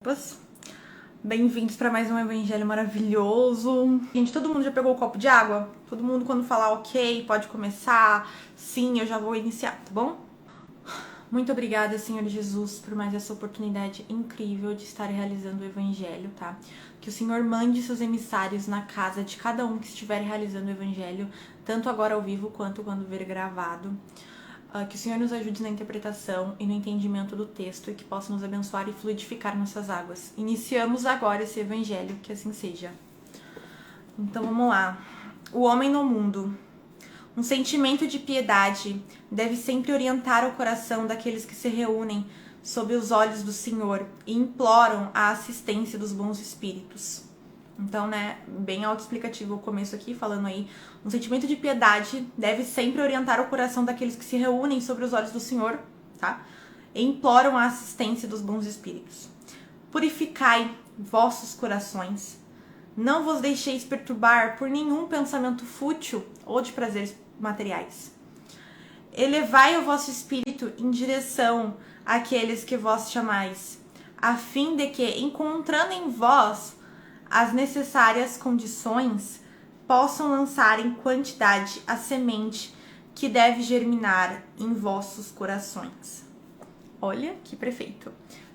Opas. Bem-vindos para mais um evangelho maravilhoso. Gente, todo mundo já pegou o copo de água? Todo mundo quando falar ok, pode começar? Sim, eu já vou iniciar, tá bom? Muito obrigada, Senhor Jesus, por mais essa oportunidade incrível de estar realizando o evangelho, tá? Que o Senhor mande seus emissários na casa de cada um que estiver realizando o evangelho, tanto agora ao vivo quanto quando ver gravado. Que o Senhor nos ajude na interpretação e no entendimento do texto e que possa nos abençoar e fluidificar nossas águas. Iniciamos agora esse evangelho, que assim seja. Então vamos lá. O homem no mundo. Um sentimento de piedade deve sempre orientar o coração daqueles que se reúnem sob os olhos do Senhor e imploram a assistência dos bons espíritos. Então, né, bem autoexplicativo o começo aqui, falando aí, um sentimento de piedade deve sempre orientar o coração daqueles que se reúnem sobre os olhos do Senhor, tá? E imploram a assistência dos bons espíritos. Purificai vossos corações, não vos deixeis perturbar por nenhum pensamento fútil ou de prazeres materiais. Elevai o vosso espírito em direção àqueles que vós chamais, a fim de que, encontrando em vós as necessárias condições, possam lançar em quantidade a semente que deve germinar em vossos corações. Olha que perfeito,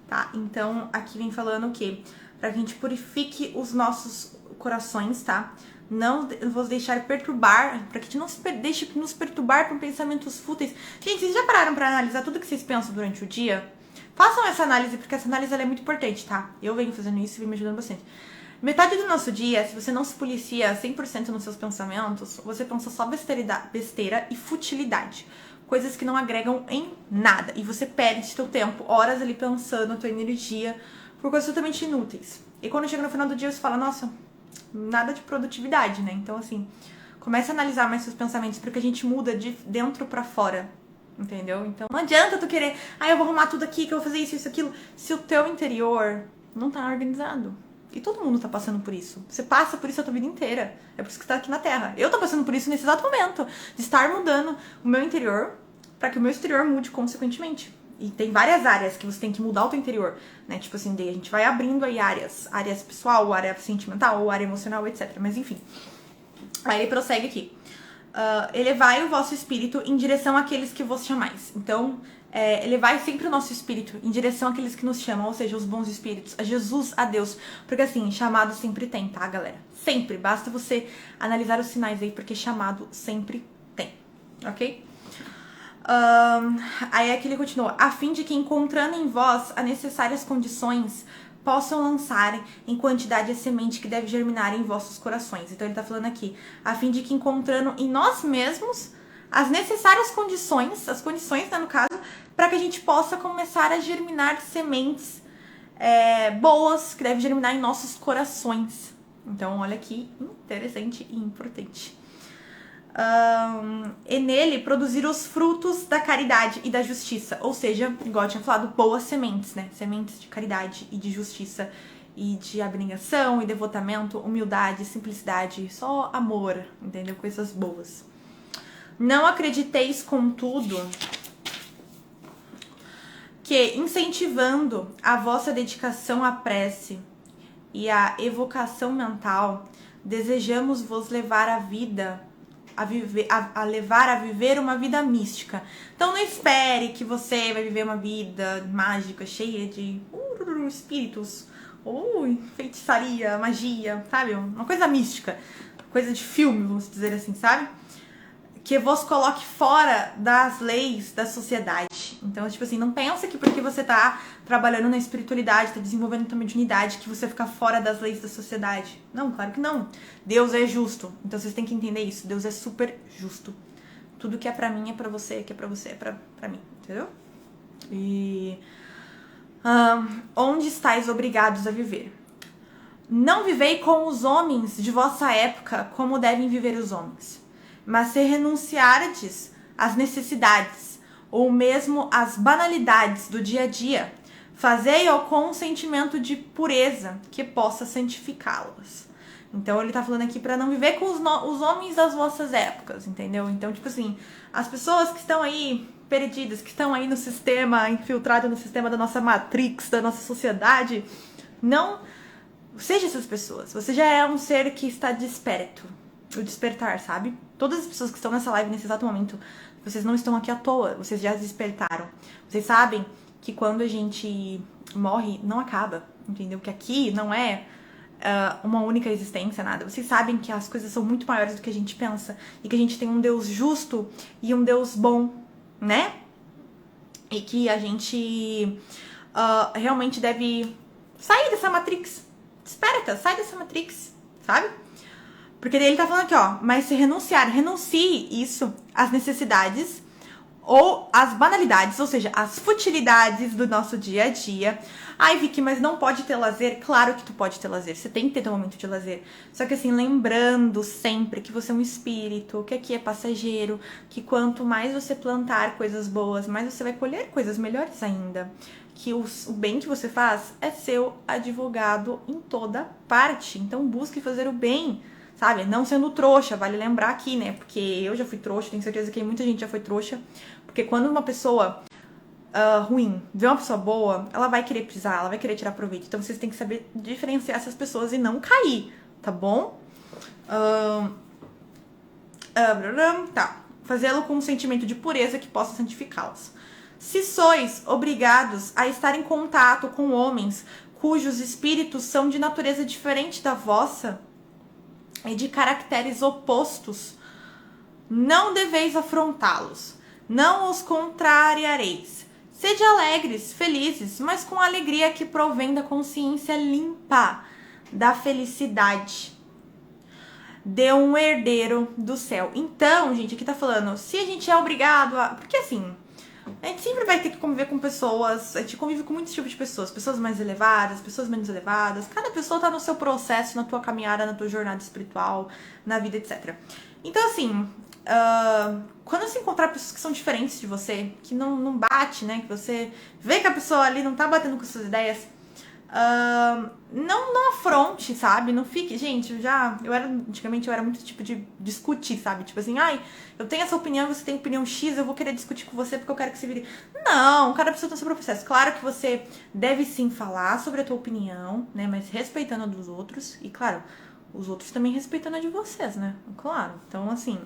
tá? Então, aqui vem falando o quê? Para que a gente purifique os nossos corações, tá? Não vos deixar perturbar, para que a gente não se deixe nos perturbar por pensamentos fúteis. Gente, vocês já pararam para analisar tudo que vocês pensam durante o dia? Façam essa análise, porque essa análise ela é muito importante, tá? Eu venho fazendo isso e vem me ajudando bastante. Metade do nosso dia, se você não se policia 100% nos seus pensamentos, você pensa só besteira e futilidade. Coisas que não agregam em nada. E você perde seu tempo, horas ali pensando, a tua energia, por coisas totalmente inúteis. E quando chega no final do dia, você fala, nossa, nada de produtividade, né? Então, assim, comece a analisar mais seus pensamentos, porque a gente muda de dentro pra fora, entendeu? Então, não adianta tu querer, eu vou arrumar tudo aqui, que eu vou fazer isso, aquilo, se o teu interior não tá organizado. E todo mundo tá passando por isso. Você passa por isso a tua vida inteira. É por isso que você tá aqui na Terra. Eu tô passando por isso nesse exato momento. De estar mudando o meu interior para que o meu exterior mude consequentemente. E tem várias áreas que você tem que mudar o teu interior, né? Tipo assim, a gente vai abrindo aí áreas. Áreas pessoal, área sentimental, área emocional, etc. Mas enfim. Aí ele prossegue aqui. Elevai o vosso espírito em direção àqueles que vos chamais. Então, elevai sempre o nosso espírito em direção àqueles que nos chamam, ou seja, os bons espíritos, a Jesus, a Deus. Porque assim, chamado sempre tem, tá, galera? Sempre. Basta você analisar os sinais aí, porque chamado sempre tem, ok? Aí aqui ele continua. A fim de que, encontrando em vós as necessárias condições, possam lançar em quantidade a semente que deve germinar em vossos corações. Então ele tá falando aqui, a fim de que, encontrando em nós mesmos as necessárias condições, as condições, né, no caso, para que a gente possa começar a germinar sementes boas, que devem germinar em nossos corações. Então olha que interessante e importante. E nele produzir os frutos da caridade e da justiça, ou seja, igual eu tinha falado, boas sementes, né? Sementes de caridade e de justiça e de abnegação e devotamento, humildade, simplicidade, só amor, entendeu? Coisas boas. Não acrediteis, contudo, que incentivando a vossa dedicação à prece e à evocação mental, desejamos vos levar a vida levar a viver uma vida mística. Então não espere que você vai viver uma vida mágica, cheia de espíritos, ou feitiçaria, magia, sabe? Uma coisa mística, coisa de filme, vamos dizer assim, sabe? Que vos coloque fora das leis da sociedade. Então, tipo assim, não pensa que porque você tá trabalhando na espiritualidade, tá desenvolvendo tua mediunidade, que você fica fora das leis da sociedade. Não, claro que não. Deus é justo. Então vocês têm que entender isso. Deus é super justo. Tudo que é pra mim é pra você, que é pra você é pra mim. Entendeu? E onde estáis obrigados a viver? Não vivei com os homens de vossa época como devem viver os homens. Mas se renunciardes às necessidades, ou mesmo às banalidades do dia a dia, fazei-o com um sentimento de pureza que possa santificá-las. Então ele tá falando aqui para não viver com os homens das vossas épocas, entendeu? Então, tipo assim, as pessoas que estão aí perdidas, que estão aí no sistema, infiltradas no sistema da nossa Matrix, da nossa sociedade, Não seja essas pessoas. Você já é um ser que está desperto. O despertar, sabe? Todas as pessoas que estão nessa live nesse exato momento, vocês não estão aqui à toa. Vocês já despertaram. Vocês sabem que quando a gente morre, não acaba. Entendeu? Que aqui não é uma única existência, nada. Vocês sabem que as coisas são muito maiores do que a gente pensa. E que a gente tem um Deus justo e um Deus bom, né? E que a gente realmente deve sair dessa Matrix. Desperta, sai dessa Matrix, sabe? Porque daí ele tá falando aqui, ó, mas se renunciar, renuncie isso às necessidades ou às banalidades, ou seja, às futilidades do nosso dia a dia. Ai, Vicky, mas não pode ter lazer? Claro que tu pode ter lazer, você tem que ter teu momento de lazer. Só que assim, lembrando sempre que você é um espírito, que aqui é passageiro, que quanto mais você plantar coisas boas, mais você vai colher coisas melhores ainda. Que o bem que você faz é seu advogado em toda parte. Então busque fazer o bem, sabe? Não sendo trouxa, vale lembrar aqui, né? Porque eu já fui trouxa, tenho certeza que muita gente já foi trouxa. Porque quando uma pessoa ruim vê uma pessoa boa, ela vai querer pisar, ela vai querer tirar proveito. Então vocês têm que saber diferenciar essas pessoas e não cair, tá bom? Tá. Fazê-lo com um sentimento de pureza que possa santificá-los. Se sois obrigados a estar em contato com homens cujos espíritos são de natureza diferente da vossa e de caracteres opostos, não deveis afrontá-los, não os contrariareis. Sede alegres, felizes, mas com alegria que provém da consciência limpa da felicidade de um herdeiro do céu. Então, gente, aqui tá falando, se a gente é obrigado a... Porque assim, a gente sempre vai ter que conviver com pessoas, a gente convive com muitos tipos de pessoas, pessoas mais elevadas, pessoas menos elevadas, cada pessoa tá no seu processo, na tua caminhada, na tua jornada espiritual, na vida, etc. Então, assim, quando você encontrar pessoas que são diferentes de você, que não bate, né, que você vê que a pessoa ali não tá batendo com suas ideias, não afronte, sabe? Não fique... Gente, antigamente eu era muito tipo de discutir, sabe? Tipo assim, ai, eu tenho essa opinião, você tem opinião X, eu vou querer discutir com você porque eu quero que você vire... Não, cada pessoa tem o seu processo. Claro que você deve sim falar sobre a tua opinião, né? Mas respeitando a dos outros. E claro, os outros também respeitando a de vocês, né? Claro. Então, assim...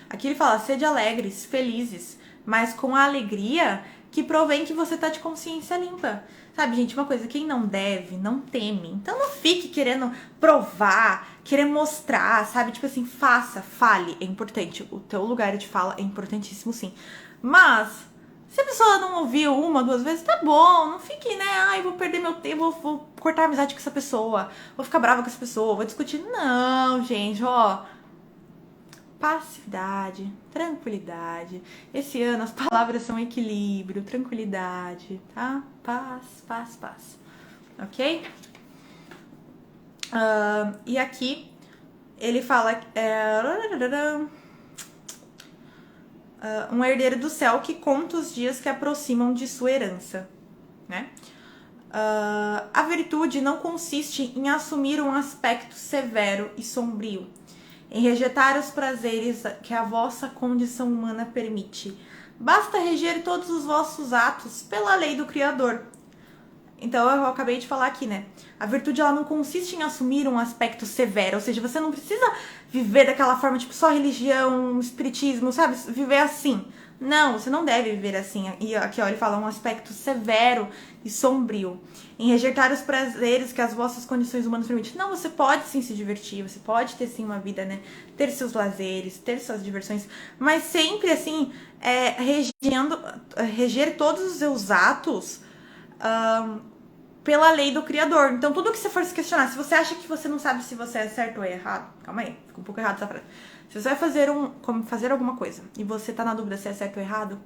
aqui ele fala, sede alegres, felizes, mas com a alegria que provém que você tá de consciência limpa. Sabe, gente, uma coisa, quem não deve, não teme. Então não fique querendo provar, querer mostrar, sabe? Tipo assim, fale, é importante. O teu lugar de fala é importantíssimo, sim. Mas, se a pessoa não ouviu uma, duas vezes, tá bom. Não fique, né? Ai, vou perder meu tempo, vou cortar a amizade com essa pessoa, vou ficar brava com essa pessoa, vou discutir. Não, gente, ó... Passividade, tranquilidade. Esse ano as palavras são equilíbrio, tranquilidade, tá? Paz. Ok? E aqui ele fala um herdeiro do céu que conta os dias que aproximam de sua herança, né? A virtude não consiste em assumir um aspecto severo e sombrio, em rejeitar os prazeres que a vossa condição humana permite. Basta reger todos os vossos atos pela lei do Criador. Então, eu acabei de falar aqui, né? A virtude, ela não consiste em assumir um aspecto severo, ou seja, você não precisa viver daquela forma, tipo, só religião, espiritismo, sabe? Viver assim. Não, você não deve viver assim. E aqui, ó, ele fala um aspecto severo e sombrio. Em rejeitar os prazeres que as vossas condições humanas permitem. Não, você pode sim se divertir, você pode ter sim uma vida, né? Ter seus lazeres, ter suas diversões, mas sempre assim, reger todos os seus atos pela lei do Criador. Então, tudo que você for se questionar, se você acha que você não sabe se você é certo ou é errado, calma aí, ficou um pouco errado essa frase. Se você vai fazer alguma coisa e você tá na dúvida se é certo ou errado,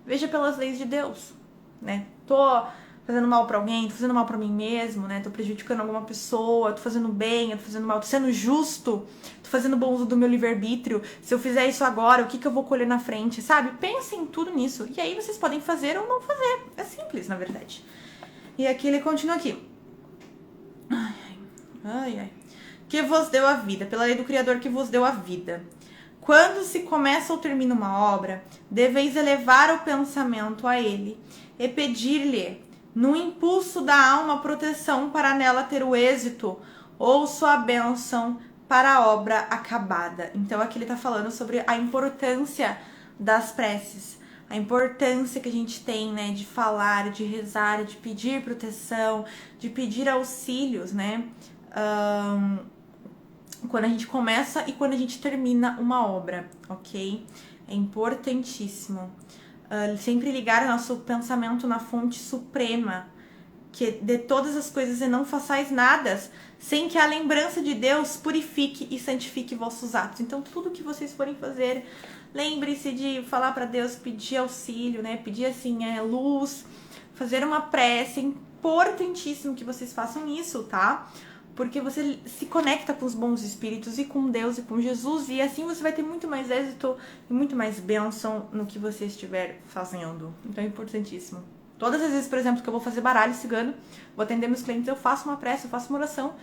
veja pelas leis de Deus, né? Tô fazendo mal pra alguém, tô fazendo mal pra mim mesmo, né? Tô prejudicando alguma pessoa, tô fazendo bem, eu tô fazendo mal, tô sendo justo, tô fazendo bom uso do meu livre-arbítrio. Se eu fizer isso agora, o que eu vou colher na frente, sabe? Pensem tudo nisso. E aí vocês podem fazer ou não fazer. É simples, na verdade. E aqui ele continua aqui. Ai. Que vos deu a vida, pela lei do Criador que vos deu a vida. Quando se começa ou termina uma obra, deveis elevar o pensamento a ele e pedir-lhe no impulso da alma proteção para nela ter o êxito, ou sua bênção para a obra acabada. Então aqui ele tá falando sobre a importância das preces, a importância que a gente tem, né, de falar, de rezar, de pedir proteção, de pedir auxílios, né, quando a gente começa e quando a gente termina uma obra, ok? É importantíssimo. Sempre ligar nosso pensamento na fonte suprema, que de todas as coisas e não façais nada, sem que a lembrança de Deus purifique e santifique vossos atos. Então, tudo que vocês forem fazer, lembre-se de falar para Deus, pedir auxílio, né? Pedir assim, luz, fazer uma prece. É importantíssimo que vocês façam isso, tá? Porque você se conecta com os bons espíritos e com Deus e com Jesus, e assim você vai ter muito mais êxito e muito mais bênção no que você estiver fazendo. Então é importantíssimo. Todas as vezes, por exemplo, que eu vou fazer baralho cigano, vou atender meus clientes, eu faço uma prece, eu faço uma oração,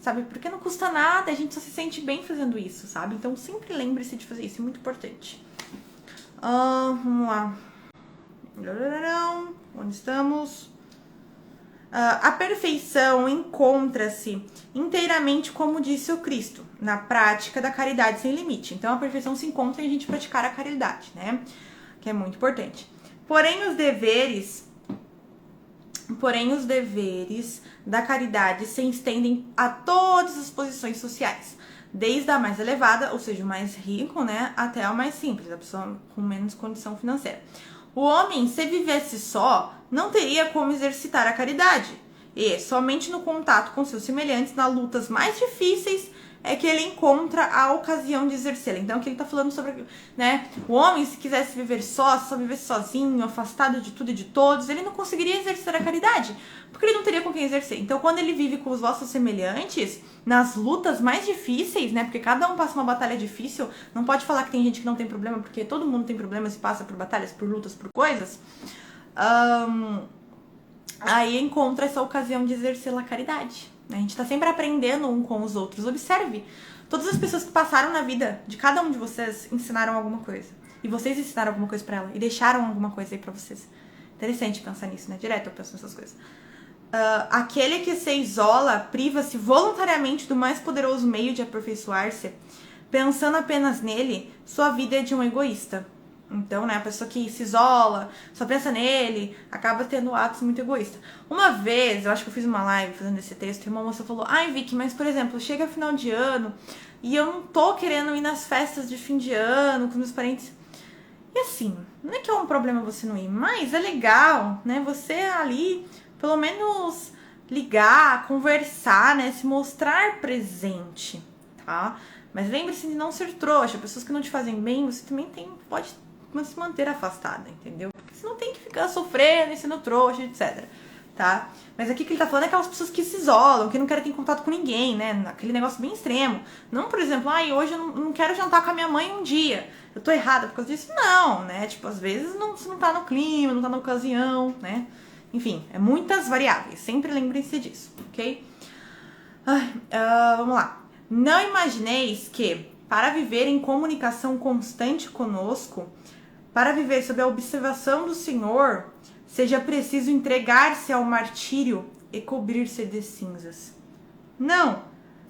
sabe? Porque não custa nada, a gente só se sente bem fazendo isso, sabe? Então sempre lembre-se de fazer isso, é muito importante. Vamos lá. Onde estamos? A perfeição encontra-se inteiramente, como disse o Cristo, na prática da caridade sem limite. Então a perfeição se encontra em a gente praticar a caridade, né? Que é muito importante. Porém, os deveres da caridade se estendem a todas as posições sociais, desde a mais elevada, ou seja, o mais rico, né, até a mais simples, a pessoa com menos condição financeira. O homem, se vivesse só, não teria como exercitar a caridade, e somente no contato com seus semelhantes, nas lutas mais difíceis, é que ele encontra a ocasião de exercê-la. Então, aqui ele tá falando sobre, né, o homem, se quisesse viver só vivesse sozinho, afastado de tudo e de todos, ele não conseguiria exercer a caridade, porque ele não teria com quem exercer. Então, quando ele vive com os vossos semelhantes, nas lutas mais difíceis, né, porque cada um passa uma batalha difícil, não pode falar que tem gente que não tem problema, porque todo mundo tem problemas e passa por batalhas, por lutas, por coisas, aí encontra essa ocasião de exercer a caridade. A gente tá sempre aprendendo um com os outros. Observe, todas as pessoas que passaram na vida de cada um de vocês ensinaram alguma coisa. E vocês ensinaram alguma coisa pra ela. E deixaram alguma coisa aí pra vocês. Interessante pensar nisso, né? Direto eu penso nessas coisas. Aquele que se isola priva-se voluntariamente do mais poderoso meio de aperfeiçoar-se. Pensando apenas nele, sua vida é de um egoísta. Então, né, a pessoa que se isola, só pensa nele, acaba tendo atos muito egoístas. Uma vez, eu acho que eu fiz uma live fazendo esse texto, e uma moça falou: ai, Vicky, mas, por exemplo, chega final de ano e eu não tô querendo ir nas festas de fim de ano com meus parentes. E assim, não é que é um problema você não ir, mas é legal, né, você ali, pelo menos ligar, conversar, né, se mostrar presente, tá? Mas lembre-se de não ser trouxa. Pessoas que não te fazem bem, você também pode se manter afastada, entendeu? Porque você não tem que ficar sofrendo e sendo trouxa, etc, tá? Mas aqui que ele tá falando é aquelas pessoas que se isolam, que não querem ter contato com ninguém, né? Aquele negócio bem extremo. Não, por exemplo, hoje eu não quero jantar com a minha mãe um dia. Eu tô errada por causa disso? Não, né? Tipo, às vezes você não tá no clima, não tá na ocasião, né? Enfim, é muitas variáveis. Sempre lembrem-se disso, ok? Vamos lá. Não imagineis que, para viver em comunicação constante conosco, para viver sob a observação do Senhor, seja preciso entregar-se ao martírio e cobrir-se de cinzas. Não!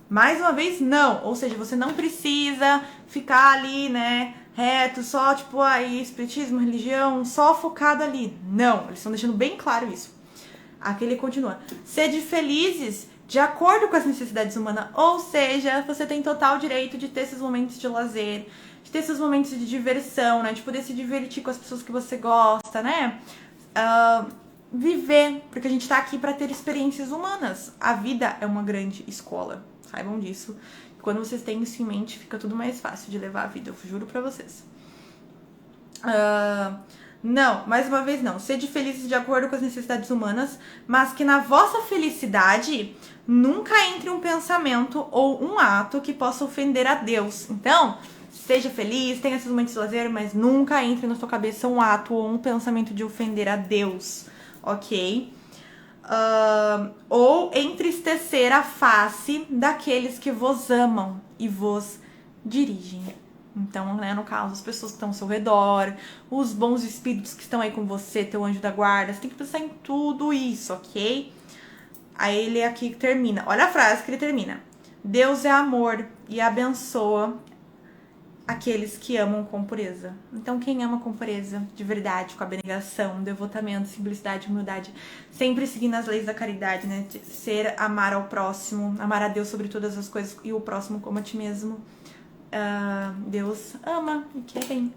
Mais uma vez, não! Ou seja, você não precisa ficar ali, né, reto, só tipo, espiritismo, religião, só focado ali. Não! Eles estão deixando bem claro isso. Aqui ele continua. Sede felizes de acordo com as necessidades humanas. Ou seja, você tem total direito de ter esses momentos de lazer, de ter esses momentos de diversão, né? De poder se divertir com as pessoas que você gosta, né? Viver, porque a gente tá aqui pra ter experiências humanas. A vida é uma grande escola. Saibam disso. Quando vocês têm isso em mente, fica tudo mais fácil de levar a vida. Eu juro pra vocês. Não, mais uma vez não. Sede felizes de acordo com as necessidades humanas, mas que na vossa felicidade nunca entre um pensamento ou um ato que possa ofender a Deus. Então, seja feliz, tenha esses momentos de lazer, mas nunca entre na sua cabeça um ato ou um pensamento de ofender a Deus, ok? Ou entristecer a face daqueles que vos amam e vos dirigem. Então, né, no caso, as pessoas que estão ao seu redor, os bons espíritos que estão aí com você, teu anjo da guarda, você tem que pensar em tudo isso, ok? Aí ele aqui termina, olha a frase que ele termina. Deus é amor e abençoa aqueles que amam com pureza. Então, quem ama com pureza, de verdade, com abnegação, devotamento, simplicidade, humildade, sempre seguindo as leis da caridade, né? De ser, amar ao próximo, amar a Deus sobre todas as coisas e o próximo como a ti mesmo. Deus ama e quer bem.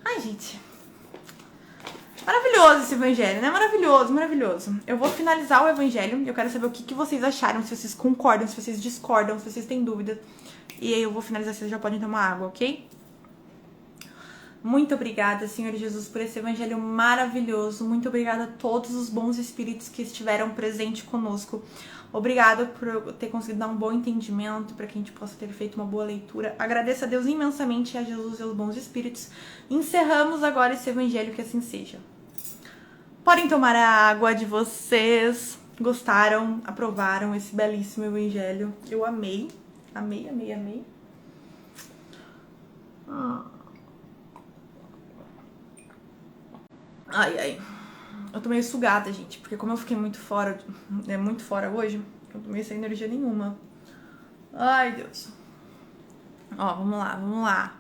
Ai, gente. Maravilhoso esse evangelho, né? Maravilhoso, maravilhoso. Eu vou finalizar o evangelho. Eu quero saber o que vocês acharam, se vocês concordam, se vocês discordam, se vocês têm dúvidas. E aí eu vou finalizar, vocês já podem tomar água, ok? Muito obrigada, Senhor Jesus, por esse evangelho maravilhoso. Muito obrigada a todos os bons espíritos que estiveram presentes conosco. Obrigada por eu ter conseguido dar um bom entendimento, para que a gente possa ter feito uma boa leitura. Agradeço a Deus imensamente, a Jesus e aos bons espíritos. Encerramos agora esse evangelho, que assim seja. Podem tomar a água de vocês. Gostaram, aprovaram esse belíssimo evangelho. Eu amei. Amei, amei, amei. Ai, ai. Eu tô meio sugada, gente, porque como eu fiquei muito fora hoje, eu tô meio sem energia nenhuma. Ai, Deus. Ó, vamos lá, vamos lá.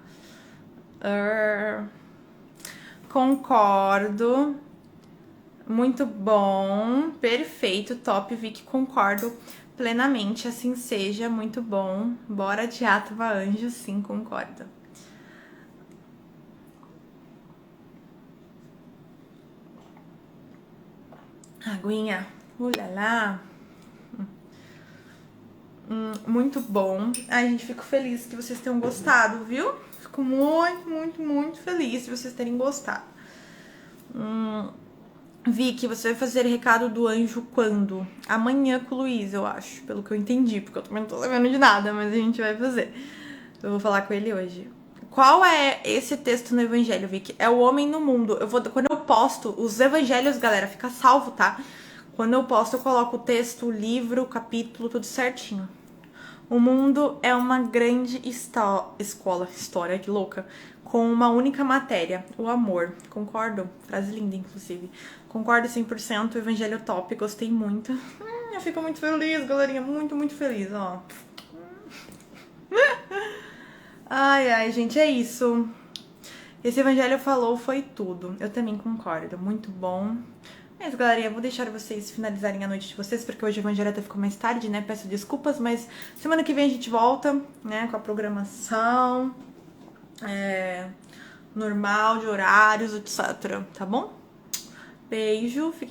Concordo. Muito bom. Perfeito, top, Vicky. Concordo plenamente. Assim seja, muito bom. Bora de Átava Anjo, sim, concordo. Aguinha. Ulala. Muito bom. Ai, gente, fico feliz que vocês tenham gostado, viu? Fico muito, muito, muito feliz de vocês terem gostado. Vicky, você vai fazer recado do anjo quando? Amanhã com o Luiz, eu acho, pelo que eu entendi, porque eu também não tô sabendo de nada, mas a gente vai fazer. Eu vou falar com ele hoje. Qual é esse texto no evangelho, Vicky? É o homem no mundo. Quando eu posto os evangelhos, galera, fica salvo, tá? Quando eu posto, eu coloco o texto, o livro, o capítulo, tudo certinho. O mundo é uma grande história, que louca, com uma única matéria, o amor. Concordo? Frase linda, inclusive. Concordo 100%, o evangelho top, gostei muito. Eu fico muito feliz, galerinha, muito, muito feliz, ó. Ai, ai, gente, é isso. Esse evangelho falou foi tudo. Eu também concordo, muito bom. Mas, galerinha, eu vou deixar vocês finalizarem a noite de vocês, porque hoje o evangelho até ficou mais tarde, né? Peço desculpas, mas semana que vem a gente volta, né? Com a programação normal, de horários, etc. Tá bom? Beijo, fiquem